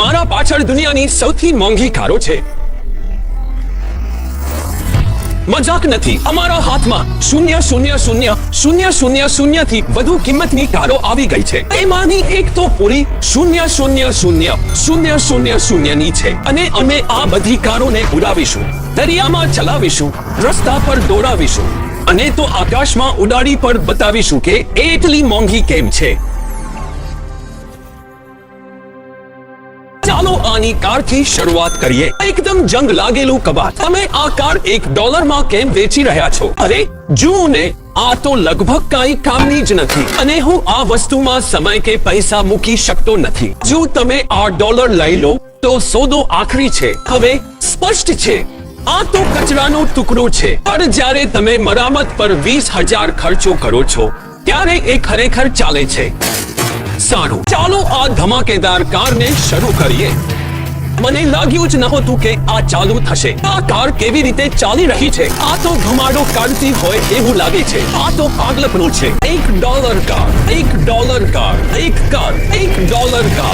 મારા પાછળ દુનિયાની સૌથી મોંઘી કારો છે. મજાક નથી. અમારા હાથમાં 0,0,0,0,0,0 થી વધુ કિંમતની કારો આવી ગઈ છે. એમાંની એક તો પૂરી 0,0,0,0,0 ની છે. અને અમે આ બધી કારોને ઉડાવીશું, દરિયામાં ચલાવીશું, રસ્તા પર દોડાવીશું, અને તો આકાશમાં ઉડાડી પર બતાવીશું કે એટલી મોંઘી કેમ છે. ચાલો આની કારથી શરૂઆત કરીએ. એકદમ જંગ લાગેલું કબાટ. તમે આ કાર $1 કેમ વેચી રહ્યા છો? અરે જુઓ ને, આ તો લગભગ કાંઈ કામની જ નથી, અને હું આ વસ્તુમાં સમય કે પૈસા મૂકી શકતો નથી. જો તમે $8 લઈ લો તો સોદો આખરી છે. હવે સ્પષ્ટ છે, આ તો કચરાનો ટુકડો છે. પણ જ્યારે તમે મરામત પર 20,000 ખર્ચો કરો છો ત્યારે એ ખરેખર ચાલે છે. સારું, ચાલો આ ધમાકેદાર કારને શરૂ કરીએ. મને લાગ્યું જ નહોતું કે આ ચાલુ થશે. આ કાર કેવી રીતે ચાલી રહી છે? આ તો ધુમાડો કાઢતી હોય એવું લાગે છે. આ તો પાગલપણું છે. $1 કાર, $1 કાર, એક કાર, $1 કાર.